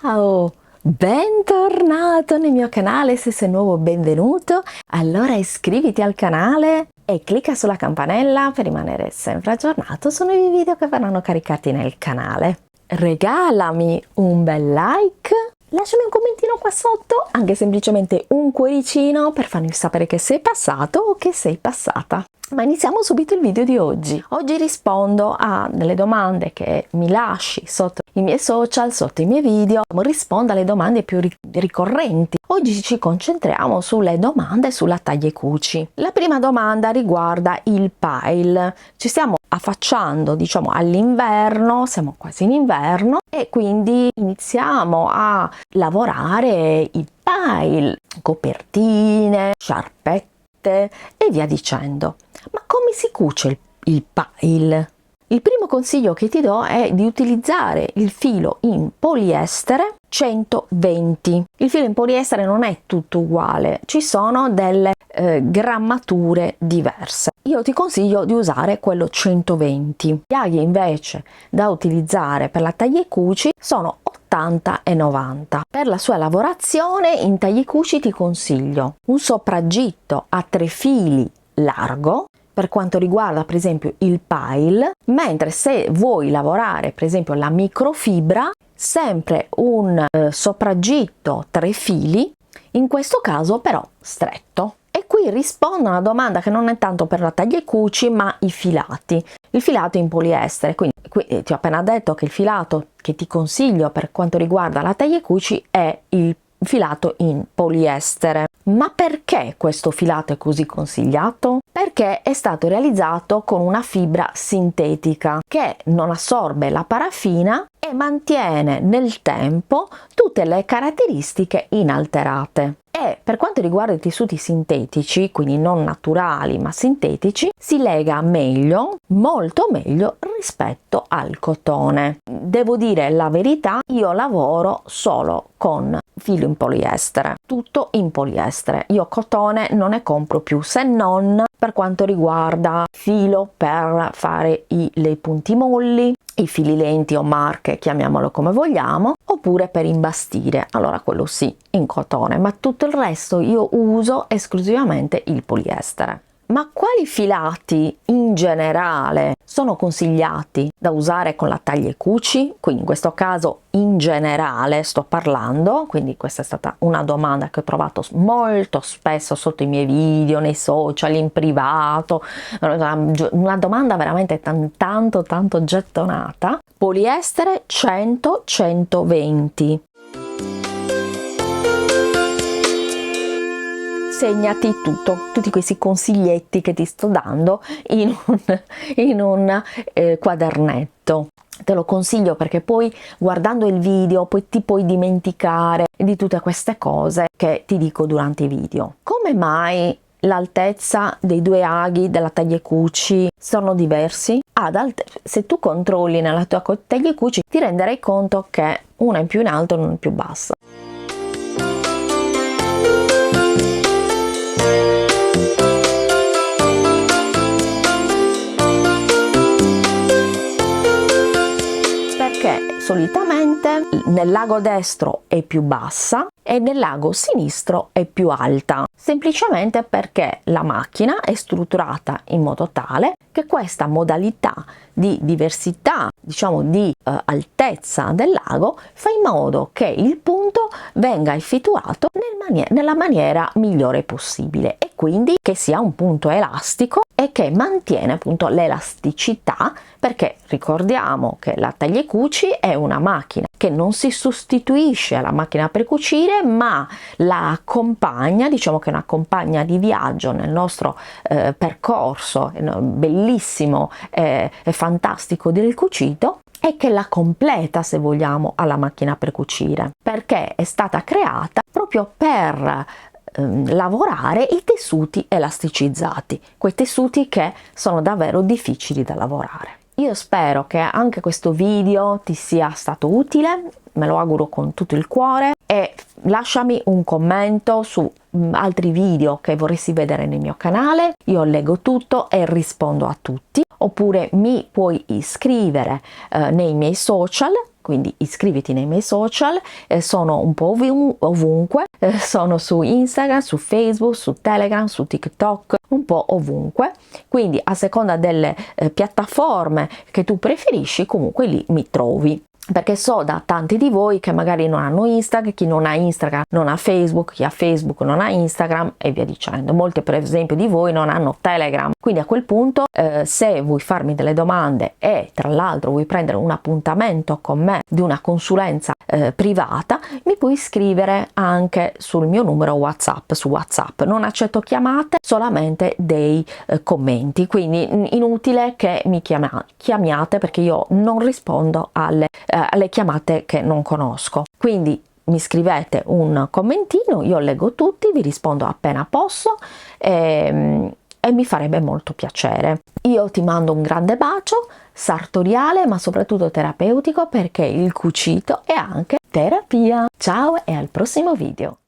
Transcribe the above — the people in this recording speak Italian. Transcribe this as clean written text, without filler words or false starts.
Ciao, bentornato nel mio canale. Se sei nuovo, benvenuto. Allora iscriviti al canale e clicca sulla campanella per rimanere sempre aggiornato su nuovi video che verranno caricati nel canale. Regalami un bel like, lasciami un commentino qua sotto, anche semplicemente un cuoricino per farmi sapere che sei passato o che sei passata. Ma iniziamo subito il video di oggi. Oggi rispondo a delle domande che mi lasci sotto i miei social, sotto i miei video. Rispondo alle domande più ricorrenti. Oggi ci concentriamo sulle domande sulla taglia e cuci. La prima domanda riguarda il pile. Ci stiamo affacciando, diciamo, all'inverno, siamo quasi in inverno e quindi iniziamo a lavorare il pile, copertine, sciarpette e via dicendo. Ma come si cuce il pile? Il primo consiglio che ti do è di utilizzare il filo in poliestere 120. Il filo in poliestere non è tutto uguale, ci sono delle grammature diverse. Io ti consiglio di usare quello 120. Gli aghi invece da utilizzare per la taglia e cuci sono 80 e 90. Per la sua lavorazione in taglia e cuci ti consiglio un sopraggitto a 3 fili largo per quanto riguarda per esempio il pile, mentre se vuoi lavorare per esempio la microfibra, sempre un sopraggitto 3 fili, in questo caso però stretto. E qui rispondo a una domanda che non è tanto per la taglia e cuci ma i filati. Il filato in poliestere, quindi qui ti ho appena detto che il filato che ti consiglio per quanto riguarda la taglia e cuci è il filato in poliestere. Ma perché questo filato è così consigliato? Perché è stato realizzato con una fibra sintetica che non assorbe la paraffina e mantiene nel tempo tutte le caratteristiche inalterate. E per quanto riguarda i tessuti sintetici, quindi non naturali ma sintetici, si lega meglio, molto meglio rispetto al cotone. Devo dire la verità, io lavoro solo con filo in poliestere, tutto in poliestere. Io cotone non ne compro più, se non per quanto riguarda filo per fare le punti molli, i fili lenti o marche, chiamiamolo come vogliamo, oppure per imbastire, allora quello sì, in cotone, ma tutto il resto io uso esclusivamente il poliestere. Ma quali filati in generale sono consigliati da usare con la taglia e cuci? Quindi in questo caso in generale sto parlando, quindi questa è stata una domanda che ho trovato molto spesso sotto i miei video, nei social, in privato, una domanda veramente tanto gettonata. Poliestere 100-120. Segnati tutti questi consiglietti che ti sto dando in un quadernetto. Te lo consiglio perché poi guardando il video poi ti puoi dimenticare di tutte queste cose che ti dico durante i video. Come mai l'altezza dei due aghi della taglia e cuci sono diversi? Se tu controlli nella tua taglia e cuci ti renderai conto che una è più in alto e una è più bassa. Perché solitamente nel lago destro è più bassa e nel lago sinistro è più alta, semplicemente perché la macchina è strutturata in modo tale che questa modalità di diversità, diciamo di altezza del lago, fa in modo che il punto venga effettuato nella maniera migliore possibile e quindi che sia un punto elastico e che mantiene appunto l'elasticità, perché ricordiamo che la taglia e cuci è una macchina che non si sostituisce alla macchina per cucire ma la accompagna, diciamo che è una compagna di viaggio nel nostro percorso bellissimo e fantastico del cucito e che la completa, se vogliamo, alla macchina per cucire, perché è stata creata proprio per lavorare i tessuti elasticizzati, quei tessuti che sono davvero difficili da lavorare. Io spero che anche questo video ti sia stato utile, me lo auguro con tutto il cuore e lasciami un commento su altri video che vorresti vedere nel mio canale, io leggo tutto e rispondo a tutti, oppure mi puoi iscrivere nei miei social quindi iscriviti nei miei social, sono un po' ovunque, sono su Instagram, su Facebook, su Telegram, su TikTok, un po' ovunque, quindi a seconda delle piattaforme che tu preferisci, comunque lì mi trovi. Perché so da tanti di voi che magari non hanno Instagram, chi non ha Instagram non ha Facebook, chi ha Facebook non ha Instagram e via dicendo. Molti per esempio di voi non hanno Telegram, quindi a quel punto se vuoi farmi delle domande e tra l'altro vuoi prendere un appuntamento con me di una consulenza privata, mi puoi scrivere anche sul mio numero WhatsApp, su WhatsApp. Non accetto chiamate, solamente dei commenti, quindi inutile che mi chiamiate perché io non rispondo alle chiamate che non conosco. Quindi mi scrivete un commentino, io leggo tutti, vi rispondo appena posso e mi farebbe molto piacere. Io ti mando un grande bacio sartoriale ma soprattutto terapeutico, perché il cucito è anche terapia. Ciao e al prossimo video.